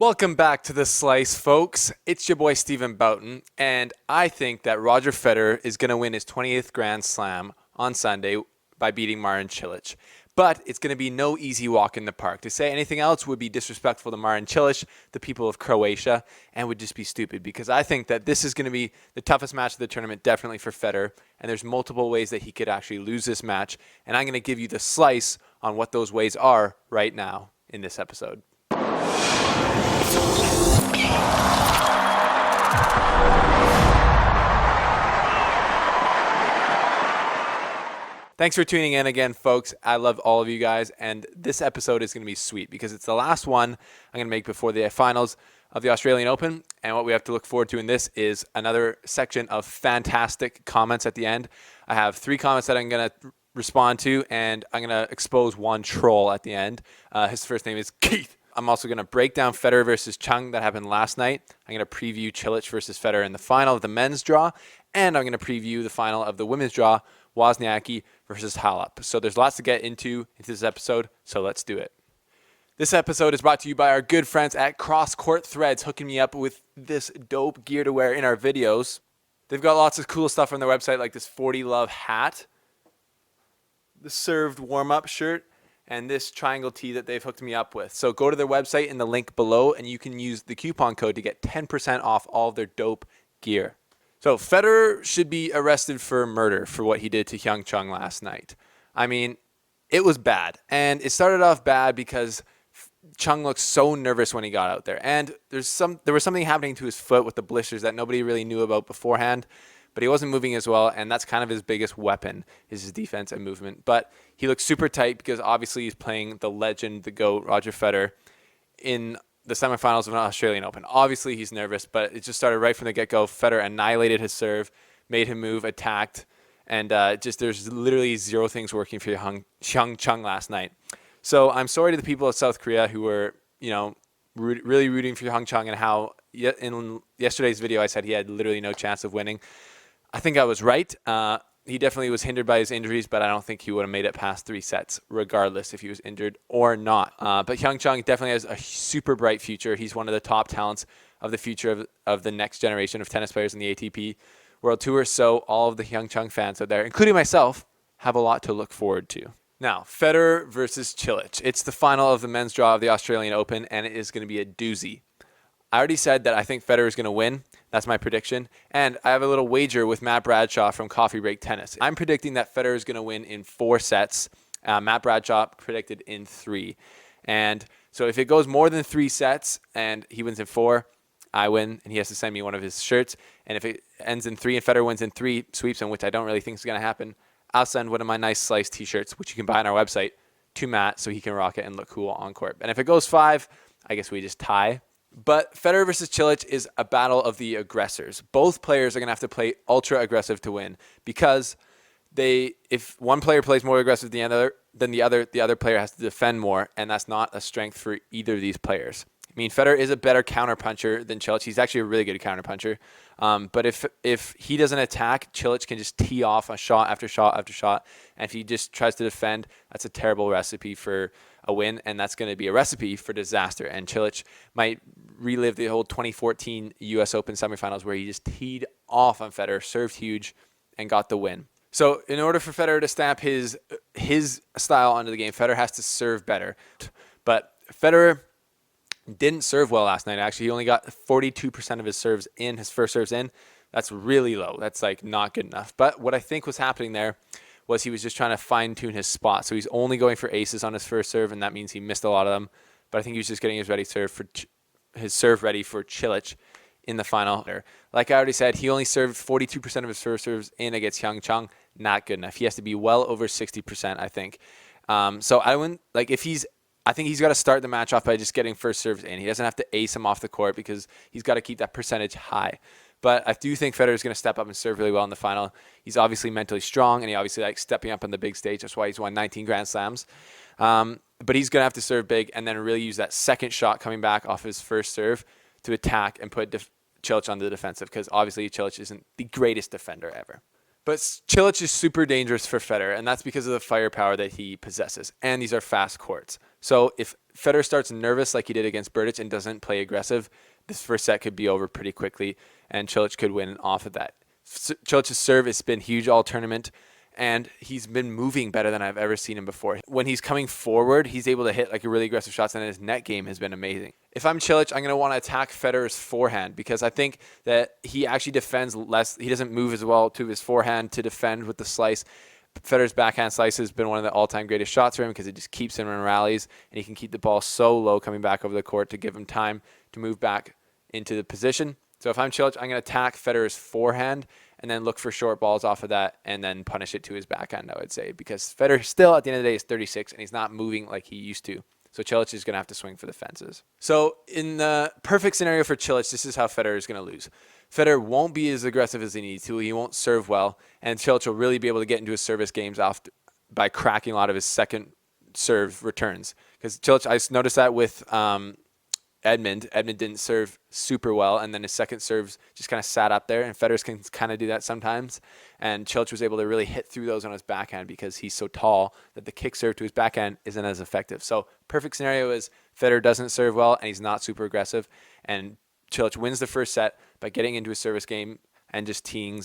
Welcome back to The Slice, folks. It's your boy Stephen Boughton, and I think that Roger Federer is going to win his 20th Grand Slam on Sunday by beating Marin Cilic. But it's going to be no easy walk in the park. To say anything else would be disrespectful to Marin Cilic, the people of Croatia, and would just be stupid because I think that this is going to be the toughest match of the tournament, definitely for Federer, and there's multiple ways that he could actually lose this match, and I'm going to give you the slice on what those ways are right now in this episode. Thanks for tuning in again, folks. I love all of you guys, and this episode is going to be sweet because it's the last one I'm going to make before the finals of the Australian Open, and what we have to look forward to in this is another section of fantastic comments at the end. I have 3 comments that I'm going to respond to, and I'm going to expose one troll at the end. His first name is Keith. I'm also going to break down Federer versus Chung that happened last night. I'm going to preview Cilic versus Federer in the final of the men's draw, and I'm going to preview the final of the women's draw, Wozniacki versus Halep. So there's lots to get into this episode, so let's do it. This episode is brought to you by our good friends at Cross Court Threads, hooking me up with this dope gear to wear in our videos. They've got lots of cool stuff on their website, like this 40 Love hat, the served warm-up shirt, and this triangle tee that they've hooked me up with. So go to their website in the link below, and you can use the coupon code to get 10% off all of their dope gear. So Federer should be arrested for murder for what he did to Hyung Chung last night. I mean, it was bad. And it started off bad because Chung looked so nervous when he got out there. And there was something happening to his foot with the blisters that nobody really knew about beforehand. But he wasn't moving as well, and that's kind of his biggest weapon, is his defense and movement. But he looked super tight because obviously he's playing the legend, the GOAT, Roger Federer, in the semifinals of an Australian Open. Obviously he's nervous, but it just started right from the get-go. Federer annihilated his serve, made him move, attacked, and there's literally zero things working for Hyung Chung last night. So I'm sorry to the people of South Korea who were, really rooting for Hyung Chung, and how in yesterday's video I said he had literally no chance of winning. I think I was right. He definitely was hindered by his injuries, but I don't think he would have made it past 3 sets, regardless if he was injured or not. But Hyung Chung definitely has a super bright future. He's one of the top talents of the future of the next generation of tennis players in the ATP World Tour. So all of the Hyung Chung fans out there, including myself, have a lot to look forward to. Now, Federer versus Cilic. It's the final of the men's draw of the Australian Open, and it is going to be a doozy. I already said that I think Federer is going to win. That's my prediction. And I have a little wager with Matt Bradshaw from Coffee Break Tennis. I'm predicting that Federer is going to win in 4 sets. Matt Bradshaw predicted in 3. And so if it goes more than 3 sets and he wins in 4, I win, and he has to send me one of his shirts. And if it ends in 3 and Federer wins in 3, sweeps him, which I don't really think is going to happen, I'll send one of my nice Slice t-shirts, which you can buy on our website, to Matt so he can rock it and look cool on court. And if it goes 5, I guess we just tie. But Federer versus Cilic is a battle of the aggressors. Both players are going to have to play ultra aggressive to win, because if one player plays more aggressive than the other player has to defend more, and that's not a strength for either of these players. I mean, Federer is a better counterpuncher than Cilic. He's actually a really good counterpuncher. But if he doesn't attack, Cilic can just tee off a shot after shot after shot. And if he just tries to defend, that's a terrible recipe for a win, and that's going to be a recipe for disaster. And Cilic might relive the whole 2014 U.S. Open semifinals where he just teed off on Federer, served huge, and got the win. So in order for Federer to stamp his style onto the game, Federer has to serve better. But Federer didn't serve well last night. Actually, he only got 42% of his serves in, his first serves in. That's really low. That's like not good enough. But what I think was happening there was he was just trying to fine-tune his spot. So he's only going for aces on his first serve, and that means he missed a lot of them. But I think he was just getting his serve ready for Cilic in the final. Like I already said, he only served 42% of his first serves in against Hyung Chung. Not good enough. He has to be well over 60%, I think. So I wouldn't, like, I think he's got to start the match off by just getting first serves in. He doesn't have to ace him off the court because he's got to keep that percentage high. But I do think Federer is going to step up and serve really well in the final. He's obviously mentally strong, and he obviously likes stepping up on the big stage. That's why he's won 19 Grand Slams. But he's going to have to serve big and then really use that second shot coming back off his first serve to attack and put Cilic on the defensive, because obviously Cilic isn't the greatest defender ever. But Cilic is super dangerous for Federer, and that's because of the firepower that he possesses. And these are fast courts. So if Federer starts nervous like he did against Berdych and doesn't play aggressive, this first set could be over pretty quickly, and Cilic could win off of that. Cilic's serve has been huge all tournament, and he's been moving better than I've ever seen him before. When he's coming forward, he's able to hit like a really aggressive shots, and his net game has been amazing. If I'm Cilic, I'm going to want to attack Federer's forehand because I think that he actually defends less. He doesn't move as well to his forehand to defend with the slice. Federer's backhand slice has been one of the all-time greatest shots for him because it just keeps him in rallies, and he can keep the ball so low coming back over the court to give him time to move back into the position. So if I'm Cilic, I'm going to attack Federer's forehand and then look for short balls off of that and then punish it to his backhand, I would say, because Federer still at the end of the day is 36 and he's not moving like he used to. So Cilic is going to have to swing for the fences. So in the perfect scenario for Cilic, this is how Federer is going to lose. Federer won't be as aggressive as he needs to. He won't serve well, and Cilic will really be able to get into his service games off by cracking a lot of his second serve returns. Because Cilic, I noticed that with Edmund didn't serve super well, and then his second serves just kind of sat up there, and Federer can kind of do that sometimes, and Cilic was able to really hit through those on his backhand because he's so tall that the kick serve to his backhand isn't as effective. So perfect scenario is Federer doesn't serve well, and he's not super aggressive, and Cilic wins the first set by getting into his service game and just teeing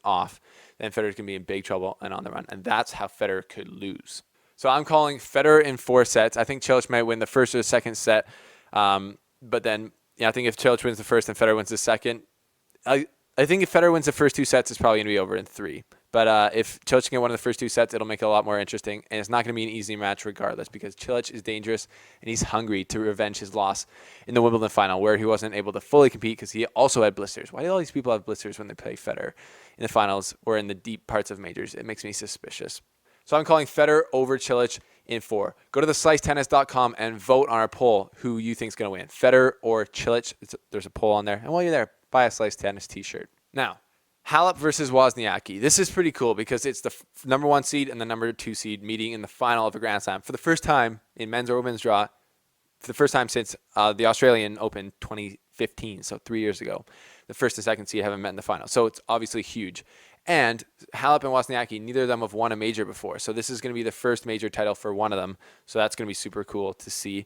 off. Then Federer can be in big trouble and on the run, and that's how Federer could lose. So I'm calling Federer in 4 sets. I think Cilic might win the first or the second set. But then, I think if Cilic wins the first and Federer wins the second, I think if Federer wins the first 2 sets, it's probably going to be over in 3. But if Cilic can win the first 2 sets, it'll make it a lot more interesting. And it's not going to be an easy match regardless because Cilic is dangerous and he's hungry to revenge his loss in the Wimbledon final where he wasn't able to fully compete because he also had blisters. Why do all these people have blisters when they play Federer in the finals or in the deep parts of majors? It makes me suspicious. So I'm calling Federer over Cilic in 4. Go to theslicetennis.com and vote on our poll who you think is going to win, Federer or Cilic. There's a poll on there. And while you're there, buy a Slice Tennis t-shirt. Now, Halep versus Wozniacki. This is pretty cool because it's the number 1 seed and the number 2 seed meeting in the final of a Grand Slam for the first time in men's or women's draw, for the first time since the Australian Open 2015, so 3 years ago. The first and second seed haven't met in the final. So it's obviously huge. And Halep and Wozniacki, neither of them have won a major before. So this is going to be the first major title for one of them. So that's going to be super cool to see.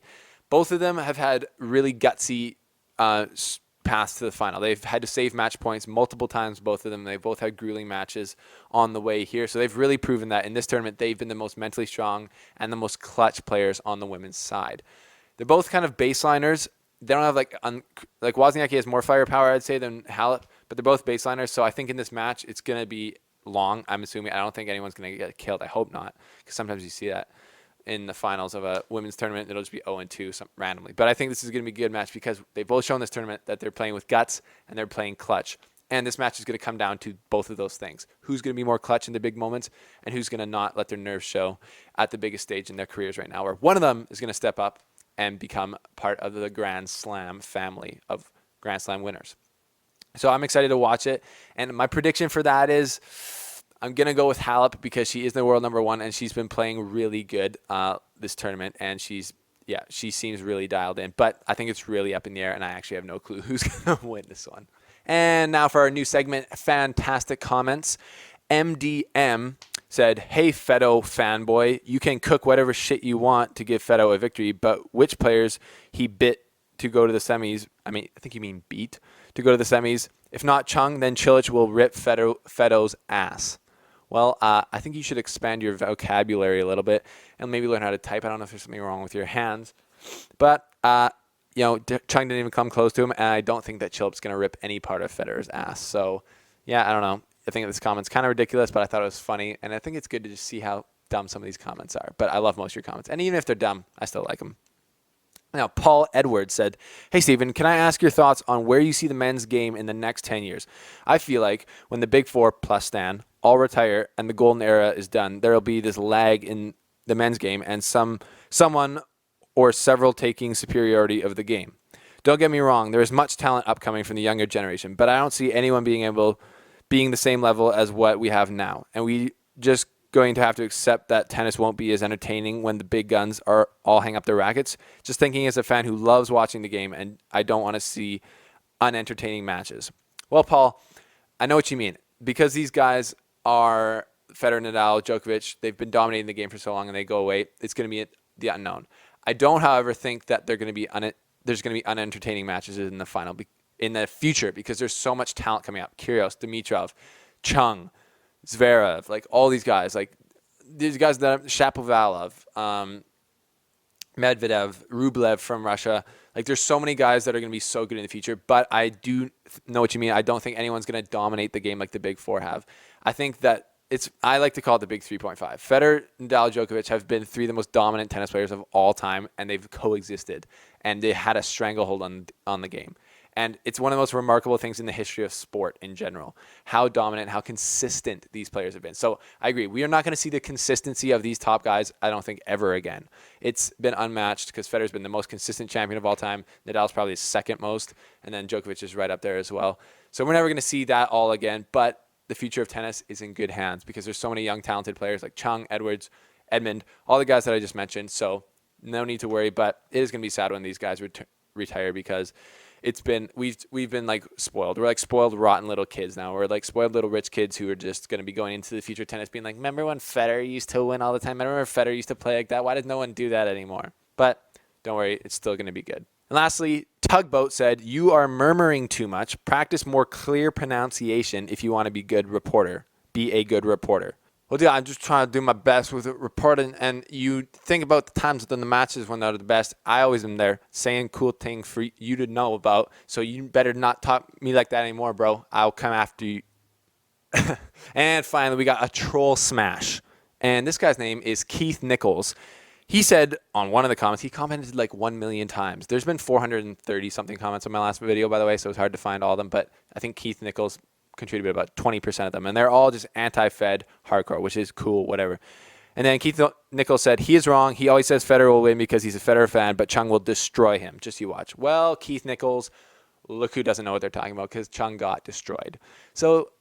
Both of them have had really gutsy paths to the final. They've had to save match points multiple times, both of them. They've both had grueling matches on the way here. So they've really proven that in this tournament, they've been the most mentally strong and the most clutch players on the women's side. They're both kind of baseliners. They don't have like Wozniacki has more firepower, I'd say, than Halep, but they're both baseliners. So I think in this match, it's going to be long. I'm assuming. I don't think anyone's going to get killed. I hope not, because sometimes you see that in the finals of a women's tournament. It'll just be 0-2 randomly. But I think this is going to be a good match because they've both shown this tournament that they're playing with guts and they're playing clutch. And this match is going to come down to both of those things. Who's going to be more clutch in the big moments and who's going to not let their nerves show at the biggest stage in their careers right now, where one of them is going to step up and become part of the Grand Slam family of Grand Slam winners. So I'm excited to watch it. And my prediction for that is I'm going to go with Halep because she is the world number 1 and she's been playing really good this tournament. And she seems really dialed in. But I think it's really up in the air and I actually have no clue who's going to win this one. And now for our new segment, Fantastic Comments. MDM said, "Hey, Fedo fanboy, you can cook whatever shit you want to give Fedo a victory, but which players he bit to go to the semis, I think you mean beat, to go to the semis? If not Chung, then Cilic will rip Fedo's ass." Well, I think you should expand your vocabulary a little bit and maybe learn how to type. I don't know if there's something wrong with your hands. But, Chung didn't even come close to him, and I don't think that Cilic's going to rip any part of Federer's ass. So, yeah, I don't know. I think this comment's kind of ridiculous, but I thought it was funny, and I think it's good to just see how dumb some of these comments are. But I love most of your comments, and even if they're dumb, I still like them. Now, Paul Edwards said, "Hey, Steven, can I ask your thoughts on where you see the men's game in the next 10 years? I feel like when the Big Four plus Stan all retire and the golden era is done, there will be this lag in the men's game and someone or several taking superiority of the game. Don't get me wrong, there is much talent upcoming from the younger generation, but I don't see anyone being the same level as what we have now. And we just going to have to accept that tennis won't be as entertaining when the big guns are all hang up their rackets. Just thinking as a fan who loves watching the game, and I don't want to see unentertaining matches." Well, Paul, I know what you mean. because these guys are Federer, Nadal, Djokovic, they've been dominating the game for so long and they go away, it's going to be the unknown. I don't, however, think that there's going to be unentertaining matches in the final in the future because there's so much talent coming up. Kyrgios, Dimitrov, Chung, Zverev, like all these guys, like these guys that Shapovalov, Medvedev, Rublev from Russia. Like there's so many guys that are going to be so good in the future, but I do know what you mean. I don't think anyone's going to dominate the game like the big four have. I think that I like to call it the big 3.5. Federer, Nadal, Djokovic have been three of the most dominant tennis players of all time, and they've coexisted, and they had a stranglehold on the game. And it's one of the most remarkable things in the history of sport in general, how dominant, how consistent these players have been. So I agree. We are not going to see the consistency of these top guys, I don't think, ever again. It's been unmatched because Federer's been the most consistent champion of all time. Nadal's probably his second most, and then Djokovic is right up there as well. So we're never going to see that all again, but the future of tennis is in good hands because there's so many young, talented players like Chung, Edwards, Edmund, all the guys that I just mentioned. So no need to worry, but it is going to be sad when these guys retire because we've been like spoiled. We're like spoiled, rotten little kids now. We're like spoiled little rich kids who are just going to be going into the future of tennis being like, remember when Federer used to win all the time? Remember when Federer used to play like that? Why does no one do that anymore? But don't worry, it's still going to be good. And lastly, Tugboat said, you are murmuring too much. Practice more clear pronunciation if you want to be good reporter. Be a good reporter. Well, yeah, I'm just trying to do my best with reporting. And you think about the times within the matches when they're the best. I always am there saying cool things for you to know about. So you better not talk me like that anymore, bro. I'll come after you. And finally, we got a troll smash. And this guy's name is Keith Nichols. He said on one of the comments, he commented like 1 million times. There's been 430 something comments on my last video, by the way, so it's hard to find all of them. But I think Keith Nichols contributed about 20% of them. And they're all just anti-Fed hardcore, which is cool, whatever. And then Keith Nichols said, he is wrong. He always says Federer will win because he's a Federer fan, but Chung will destroy him. Just you watch. Well, Keith Nichols, look who doesn't know what they're talking about because Chung got destroyed. So,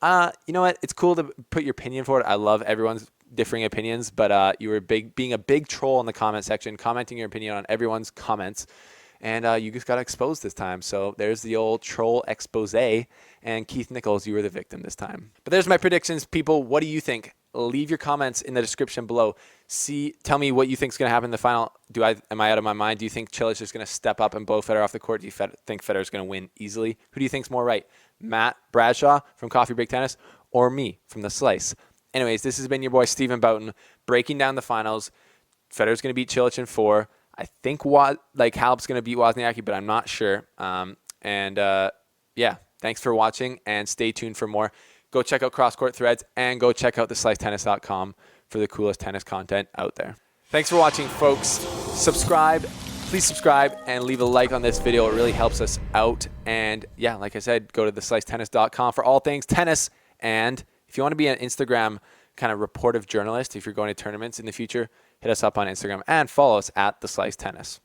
you know what? It's cool to put your opinion forward. I love everyone's differing opinions, but you were being a big troll in the comment section, commenting your opinion on everyone's comments, and you just got exposed this time. So there's the old troll expose, and Keith Nichols, you were the victim this time. But there's my predictions, people. What do you think? Leave your comments in the description below. Tell me what you think is going to happen in the final. Am I out of my mind? Do you think Cilic is going to step up and blow Federer off the court? Do you think Federer is going to win easily? Who do you think is more right? Matt Bradshaw from Coffee Break Tennis or me from The Slice? Anyways, this has been your boy Stephen Boughton breaking down the finals. Federer's going to beat Cilic in 4. I think Halep's going to beat Wozniacki, but I'm not sure. Yeah, thanks for watching and stay tuned for more. Go check out Cross Court Threads and go check out theslicetennis.com for the coolest tennis content out there. Thanks for watching, folks. Please subscribe and leave a like on this video. It really helps us out. And yeah, like I said, go to theslicetennis.com for all things tennis. And if you want to be an Instagram kind of reportive journalist, if you're going to tournaments in the future, hit us up on Instagram and follow us at The Slice Tennis.